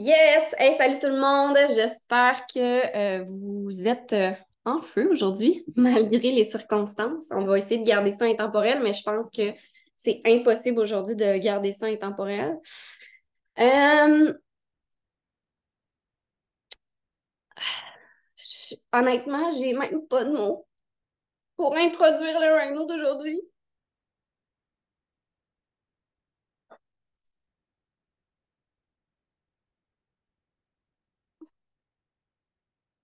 Yes! Hey, salut tout le monde! J'espère que vous êtes en feu aujourd'hui, malgré les circonstances. On va essayer de garder ça intemporel, mais je pense que c'est impossible aujourd'hui de garder ça intemporel. Euh, Honnêtement, j'ai même pas de mots pour introduire le Rhino d'aujourd'hui.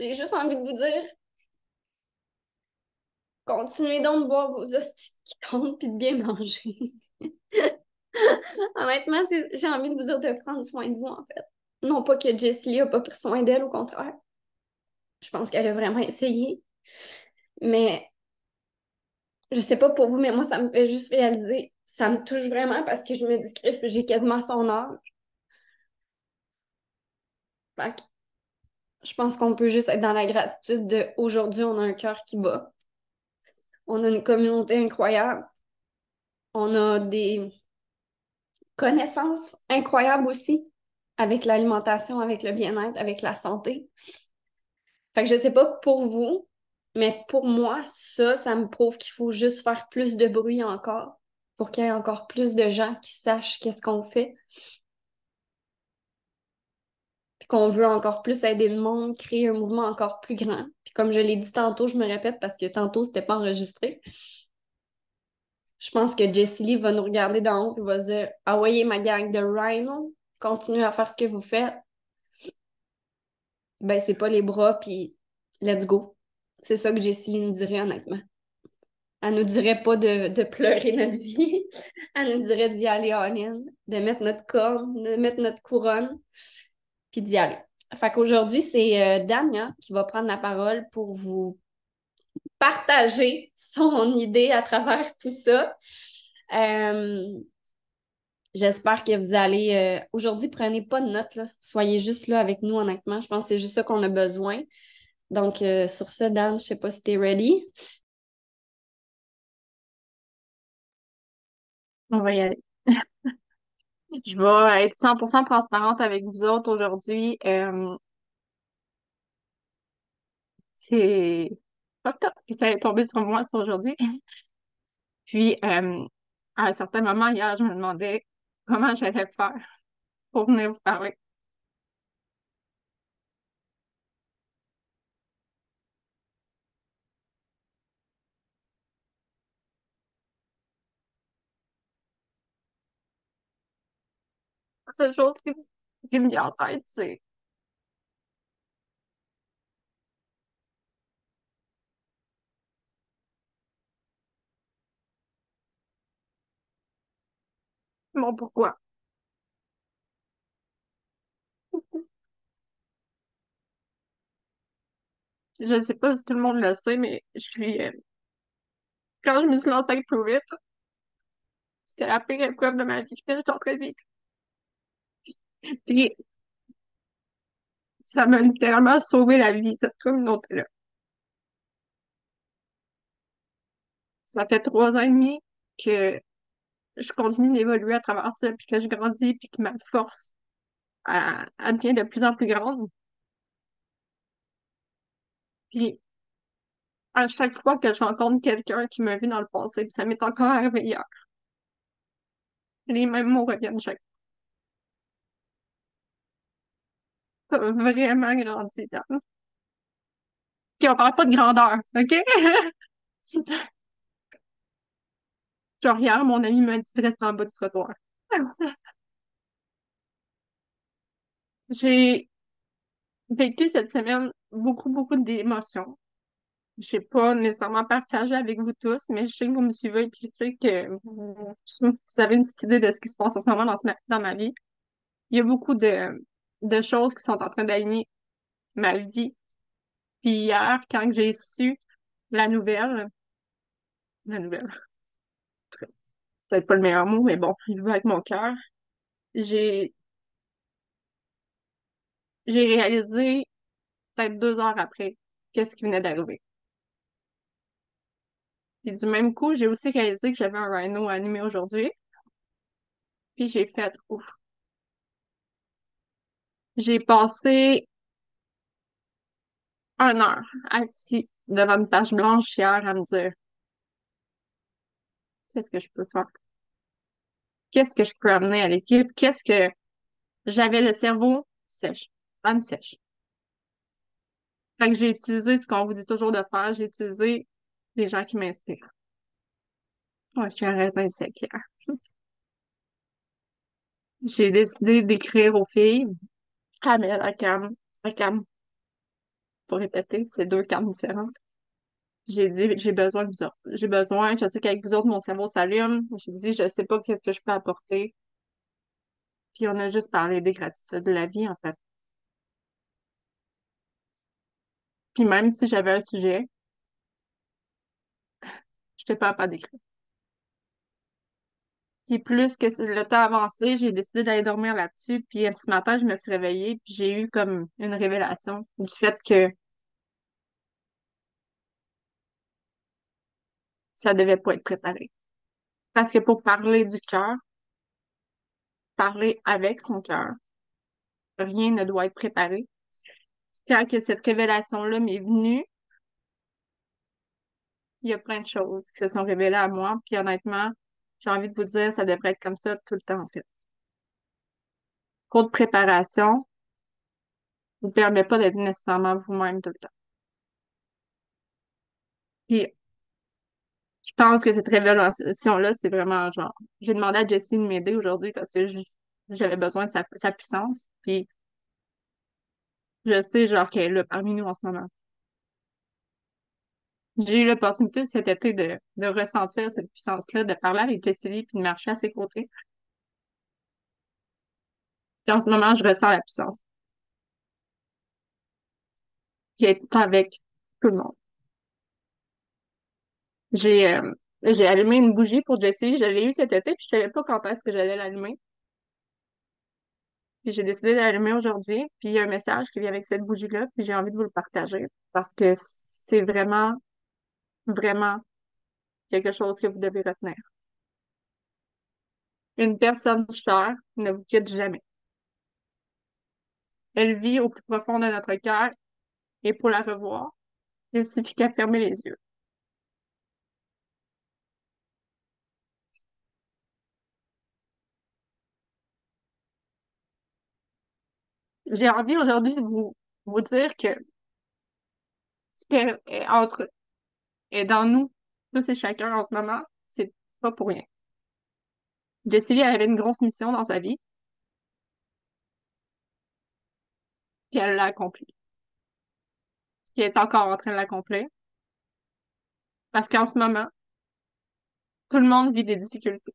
J'ai juste envie de vous dire, continuez donc de boire vos hosties qui tombent puis de bien manger. Honnêtement, j'ai envie de vous dire de prendre soin de vous, en fait. Non pas que Jessie a pas pris soin d'elle, au contraire. Je pense qu'elle a vraiment essayé. Mais je sais pas pour vous, mais moi, ça me fait juste réaliser. Ça me touche vraiment parce que je me dis que j'ai quasiment son âge. Fait que je pense qu'on peut juste être dans la gratitude de aujourd'hui, on a un cœur qui bat. On a une communauté incroyable. On a des connaissances incroyables aussi avec l'alimentation, avec le bien-être, avec la santé. Fait que je sais pas pour vous, mais pour moi, ça me prouve qu'il faut juste faire plus de bruit encore pour qu'il y ait encore plus de gens qui sachent qu'est-ce qu'on fait, puis qu'on veut encore plus aider le monde, créer un mouvement encore plus grand. Puis comme je l'ai dit tantôt, je me répète parce que tantôt, c'était pas enregistré. Je pense que Jessie Lee va nous regarder d'en haut et va se dire: ah ouais, ma gang de Rhino, continuez à faire ce que vous faites. Ben, c'est pas les bras, puis let's go. C'est ça que Jessie Lee nous dirait honnêtement. Elle nous dirait pas de pleurer notre vie. Elle nous dirait d'y aller all-in, de mettre notre corne, de mettre notre couronne, puis d'y aller. Fait qu'aujourd'hui, c'est Dania qui va prendre la parole pour vous partager son idée à travers tout ça. Euh, J'espère que vous allez... aujourd'hui, prenez pas de notes, là. Soyez juste là avec nous, honnêtement. Je pense que c'est juste ça qu'on a besoin. Donc, sur ce, Dan, je sais pas si t'es ready. On va y aller. Je vais être 100% transparente avec vous autres aujourd'hui. C'est fucked up que ça est tombé sur moi ça aujourd'hui. Puis, à un certain moment hier, je me demandais comment j'allais faire pour venir vous parler. La seule chose qui me vient en tête, c'est mon pourquoi. Je ne sais pas si tout le monde le sait, mais quand je me suis lancée avec Prove It, c'était la pire épreuve de ma vie que j'étais en train de vivre. Puis, ça m'a littéralement sauvé la vie, cette communauté-là. Ça fait 3 ans et demi que je continue d'évoluer à travers ça, puis que je grandis, puis que ma force, elle devient de plus en plus grande. Puis à chaque fois que je rencontre quelqu'un qui m'a vu dans le passé, puis ça m'est encore arrivé hier, les mêmes mots reviennent chaque fois. Ça a vraiment grandi, Dan. Puis on parle pas de grandeur, OK? Genre hier, mon ami m'a dit de rester en bas du trottoir. J'ai vécu cette semaine beaucoup, beaucoup d'émotions. Je sais pas nécessairement partager avec vous tous, mais je sais que vous me suivez et je sais que vous avez une petite idée de ce qui se passe en ce moment dans ma vie. Il y a beaucoup de choses qui sont en train d'aligner ma vie. Puis hier, quand j'ai su la nouvelle, la nouvelle, c'est peut-être pas le meilleur mot, mais bon, je veux avec mon cœur, j'ai j'ai réalisé peut-être 2 heures après qu'est-ce qui venait d'arriver. Puis du même coup, j'ai aussi réalisé que j'avais un rhino à animer aujourd'hui. Puis j'ai fait ouf. J'ai passé 1 heure assis devant une page blanche hier à me dire, qu'est-ce que je peux faire? Qu'est-ce que je peux amener à l'équipe? Qu'est-ce que j'avais le cerveau sèche, âme sèche. Fait que j'ai utilisé ce qu'on vous dit toujours de faire, j'ai utilisé les gens qui m'inspirent. Ouais, je suis un raisin sec hier. J'ai décidé d'écrire aux filles, Amel, à Cam, pour répéter, c'est deux Cam différentes. J'ai dit, j'ai besoin de vous autres. J'ai besoin, je sais qu'avec vous autres, mon cerveau s'allume. J'ai dit, je sais pas qu'est-ce que je peux apporter. Puis on a juste parlé des gratitudes de la vie, en fait. Puis même si j'avais un sujet, je n'étais pas capable d'écrire. Puis plus que le temps avancé, j'ai décidé d'aller dormir là-dessus. Puis ce matin, je me suis réveillée, puis j'ai eu comme une révélation du fait que ça devait pas être préparé. Parce que pour parler du cœur, parler avec son cœur, rien ne doit être préparé. Quand que cette révélation-là m'est venue, il y a plein de choses qui se sont révélées à moi. Puis honnêtement, j'ai envie de vous dire, ça devrait être comme ça tout le temps, en fait. Trop de préparation vous permet pas d'être nécessairement vous-même tout le temps. Puis je pense que cette révélation-là, c'est vraiment genre, j'ai demandé à Jessie de m'aider aujourd'hui parce que j'avais besoin de sa puissance. Puis je sais, genre, qu'elle est là parmi nous en ce moment. J'ai eu l'opportunité cet été de ressentir cette puissance-là, de parler avec Jessie puis de marcher à ses côtés. Puis en ce moment, je ressens la puissance qui est avec tout le monde. J'ai j'ai allumé une bougie pour Jessie. Je l'ai eu cet été, puis je savais pas quand est-ce que j'allais l'allumer. Puis j'ai décidé d'allumer aujourd'hui. Puis il y a un message qui vient avec cette bougie-là, puis j'ai envie de vous le partager parce que c'est vraiment, vraiment quelque chose que vous devez retenir. Une personne chère ne vous quitte jamais. Elle vit au plus profond de notre cœur et pour la revoir, il suffit qu'à fermer les yeux. J'ai envie aujourd'hui de vous dire que ce qui est entre est dans nous, tous et chacun en ce moment, c'est pas pour rien. Jessie, elle avait une grosse mission dans sa vie, puis elle l'a accomplie. Puis elle est encore en train de l'accomplir. Parce qu'en ce moment, tout le monde vit des difficultés.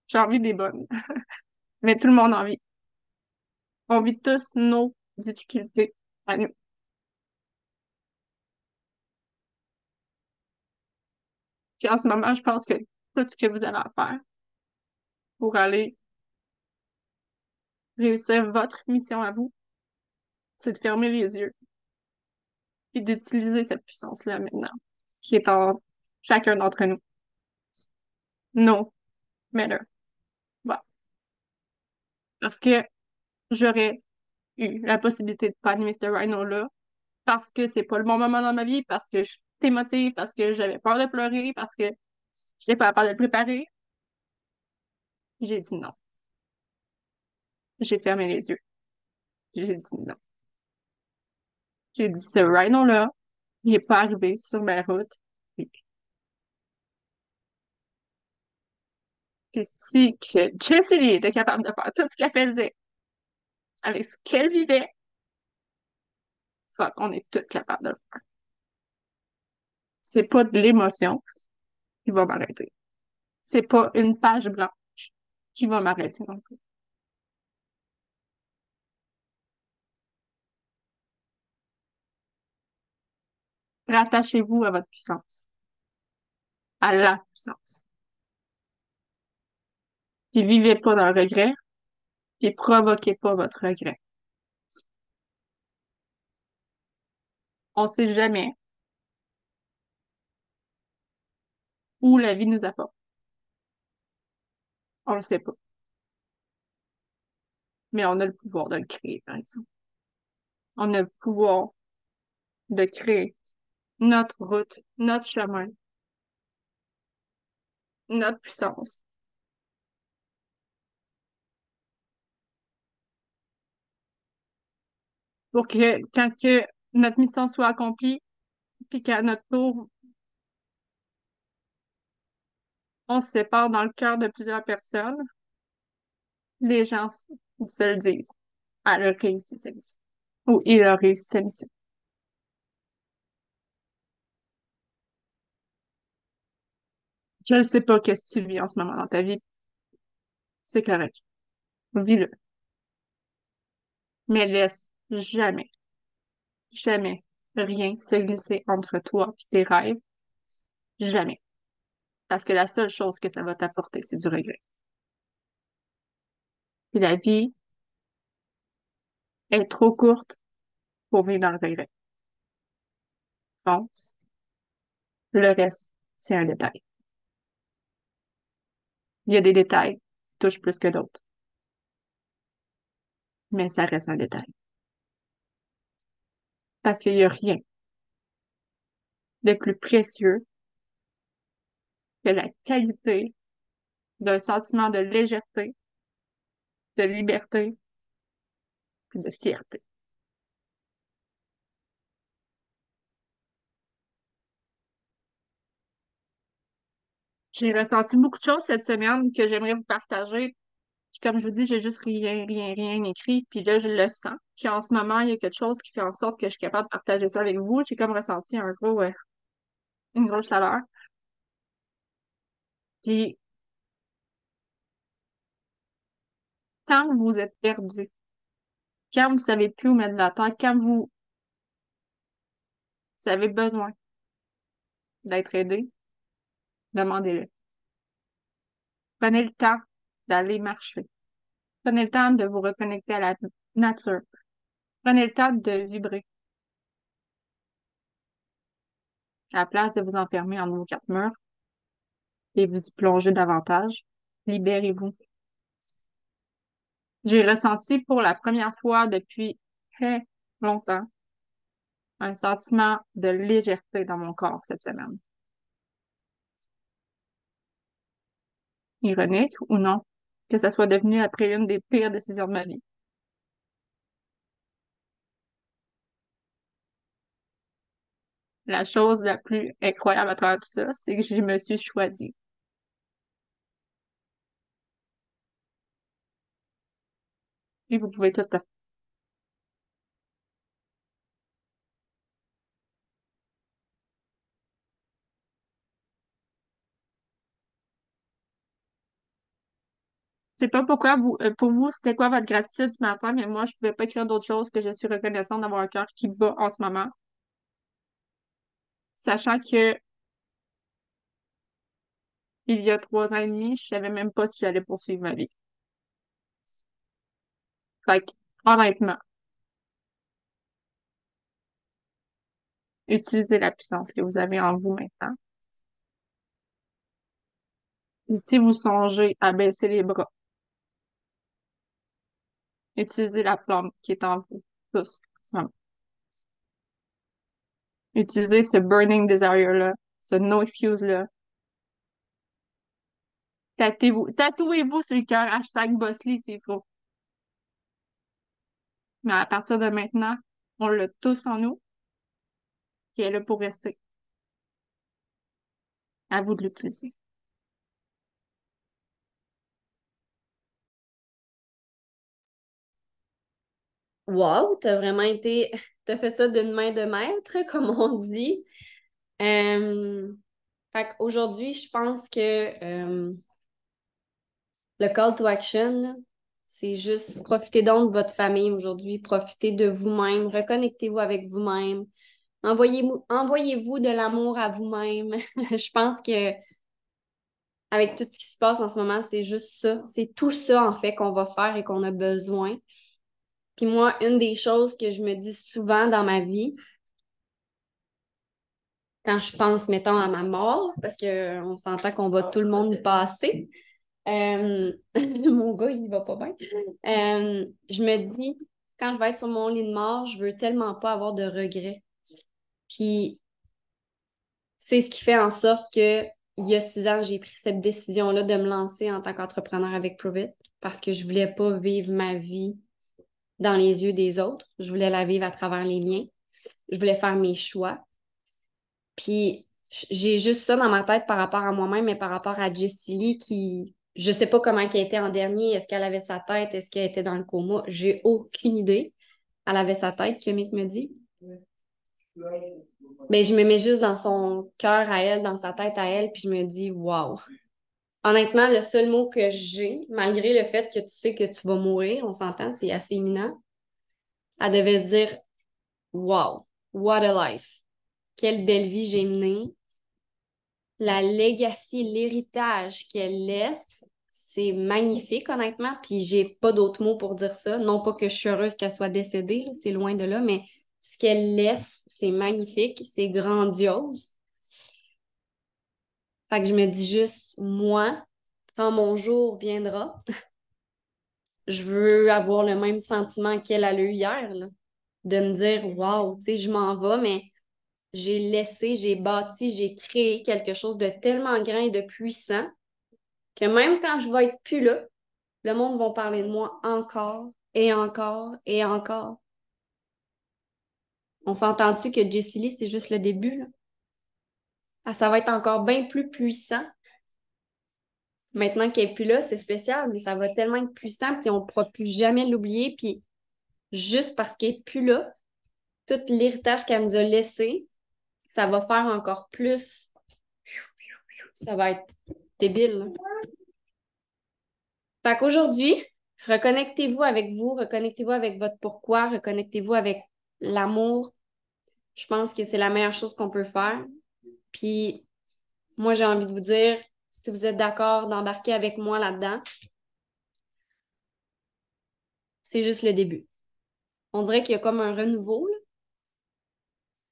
J'en vis des bonnes, mais tout le monde en vit. On vit tous nos difficultés à nous. Puis en ce moment, je pense que tout ce que vous avez à faire pour aller réussir votre mission à vous, c'est de fermer les yeux et d'utiliser cette puissance-là maintenant, qui est en chacun d'entre nous. No matter what. Parce que j'aurais eu la possibilité de pas animer ce Rhino-là parce que c'est pas le bon moment dans ma vie, parce que je suis émotive, parce que j'avais peur de pleurer, parce que j'étais pas capable de le préparer. J'ai dit non. J'ai fermé les yeux. J'ai dit non. J'ai dit ce Rhino-là, il est pas arrivé sur ma route. Puis si que Jessie Lee était capable de faire tout ce qu'elle faisait avec ce qu'elle vivait, fuck, on est toutes capables de le faire. C'est pas de l'émotion qui va m'arrêter. C'est pas une page blanche qui va m'arrêter non plus. Rattachez-vous à votre puissance, à la puissance. Puis vivez pas dans le regret, puis provoquez pas votre regret. On sait jamais où la vie nous apporte. On le sait pas. mais on a le pouvoir de le créer, par exemple. On a le pouvoir de créer notre route, notre chemin, notre puissance. Pour que quand que notre mission soit accomplie, puis qu'à notre tour, on se sépare dans le cœur de plusieurs personnes, les gens se le disent. Elle a réussi sa mission. Ou il a réussi sa mission. Je ne sais pas qu'est-ce que tu vis en ce moment dans ta vie. C'est correct. Vis-le. Mais laisse jamais, jamais rien se glisser entre toi et tes rêves. Jamais. Parce que la seule chose que ça va t'apporter, c'est du regret. Et la vie est trop courte pour vivre dans le regret. Fonce. Le reste, c'est un détail. Il y a des détails qui touchent plus que d'autres, mais ça reste un détail. Parce qu'il n'y a rien de plus précieux que la qualité d'un sentiment de légèreté, de liberté et de fierté. J'ai ressenti beaucoup de choses cette semaine que j'aimerais vous partager. Puis comme je vous dis, j'ai juste rien écrit. Puis là, je le sens. Puis en ce moment, il y a quelque chose qui fait en sorte que je suis capable de partager ça avec vous. J'ai comme ressenti une grosse chaleur. Puis quand vous êtes perdu, quand vous savez plus où mettre la tête, quand vous avez besoin d'être aidé, demandez-le. Prenez le temps d'aller marcher. Prenez le temps de vous reconnecter à la nature. Prenez le temps de vibrer. À la place de vous enfermer en vos quatre murs et vous y plonger davantage, libérez-vous. J'ai ressenti pour la première fois depuis très longtemps un sentiment de légèreté dans mon corps cette semaine. Ironique ou non, que ça soit devenu après une des pires décisions de ma vie. La chose la plus incroyable à travers tout ça, c'est que je me suis choisie. Et vous pouvez tout faire. Je sais pas pourquoi pour vous, c'était quoi votre gratitude ce matin, mais moi, je pouvais pas écrire d'autre chose que je suis reconnaissante d'avoir un cœur qui bat en ce moment, sachant que il y a 3 ans et demi, je savais même pas si j'allais poursuivre ma vie. Fait que, honnêtement, utilisez la puissance que vous avez en vous maintenant. Et si vous songez à baisser les bras, utilisez la flamme qui est en vous, tous, en ce moment. Utilisez ce burning desire-là, ce no excuse-là. Tatouez-vous sur le cœur, hashtag Bossly, c'est faux. Mais à partir de maintenant, on l'a tous en nous, qui est là pour rester. À vous de l'utiliser. Wow, t'as vraiment été, t'as fait ça d'une main de maître, comme on dit. Euh, Fait qu'aujourd'hui, je pense que le call to action, là, c'est juste profitez donc de votre famille aujourd'hui, profitez de vous-même, reconnectez-vous avec vous-même, envoyez-vous de l'amour à vous-même. Je pense que avec tout ce qui se passe en ce moment, c'est juste ça. C'est tout ça, en fait, qu'on va faire et qu'on a besoin. Puis moi, une des choses que je me dis souvent dans ma vie, quand je pense, mettons, à ma mort, parce qu'on s'entend qu'on va tout le monde y passer. Mon gars, il va pas bien. Je me dis, quand je vais être sur mon lit de mort, je veux tellement pas avoir de regrets. Puis, c'est ce qui fait en sorte que il y a 6 ans, j'ai pris cette décision-là de me lancer en tant qu'entrepreneur avec Provit parce que je voulais pas vivre ma vie dans les yeux des autres. Je voulais la vivre à travers les miens. Je voulais faire mes choix. Puis, j'ai juste ça dans ma tête par rapport à moi-même, mais par rapport à Jessie Lee qui, je sais pas comment elle était en dernier. Est-ce qu'elle avait sa tête? Est-ce qu'elle était dans le coma? J'ai aucune idée. Elle avait sa tête, que Mick me dit. Mais je me mets juste dans son cœur à elle, dans sa tête à elle, puis je me dis, wow. Honnêtement, le seul mot que j'ai, malgré le fait que tu sais que tu vas mourir, on s'entend, c'est assez imminent, elle devait se dire, wow, what a life. Quelle belle vie j'ai menée. La legacy, l'héritage qu'elle laisse, c'est magnifique, honnêtement. Puis j'ai pas d'autres mots pour dire ça. Non pas que je suis heureuse qu'elle soit décédée, là, c'est loin de là, mais ce qu'elle laisse, c'est magnifique, c'est grandiose. Fait que je me dis juste, moi, quand mon jour viendra, je veux avoir le même sentiment qu'elle a eu hier, là, de me dire, waouh, tu sais, je m'en vais, mais j'ai laissé, j'ai bâti, j'ai créé quelque chose de tellement grand et de puissant que même quand je vais être plus là, le monde va parler de moi encore et encore et encore. On s'entend-tu que Jessie Lee, c'est juste le début, là? Ah, ça va être encore bien plus puissant. Maintenant qu'elle n'est plus là, c'est spécial, mais ça va tellement être puissant, puis on ne pourra plus jamais l'oublier. Puis juste parce qu'elle n'est plus là, tout l'héritage qu'elle nous a laissé, ça va faire encore plus. Ça va être débile, là. Fait qu'aujourd'hui, reconnectez-vous, reconnectez-vous avec votre pourquoi, reconnectez-vous avec l'amour. Je pense que c'est la meilleure chose qu'on peut faire. Puis moi, j'ai envie de vous dire, si vous êtes d'accord d'embarquer avec moi là-dedans, c'est juste le début. On dirait qu'il y a comme un renouveau, là.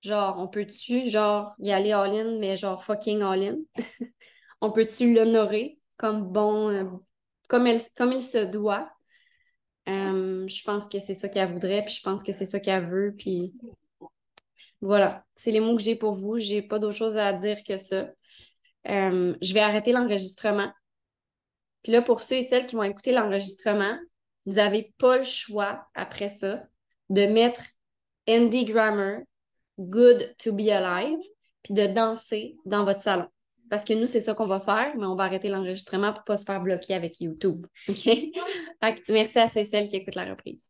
Genre, on peut-tu, genre, y aller all-in, mais genre fucking all-in? On peut-tu l'honorer comme bon, comme il se doit? Je pense que c'est ça qu'elle voudrait, puis je pense que c'est ça qu'elle veut, puis voilà. C'est les mots que j'ai pour vous. J'ai pas d'autre chose à dire que ça. Je vais arrêter l'enregistrement. Puis là, pour ceux et celles qui vont écouter l'enregistrement, vous n'avez pas le choix, après ça, de mettre Andy Grammer, Good to be Alive, puis de danser dans votre salon. Parce que nous, c'est ça qu'on va faire, mais on va arrêter l'enregistrement pour ne pas se faire bloquer avec YouTube. OK? Fait que merci à ceux et celles qui écoutent la reprise.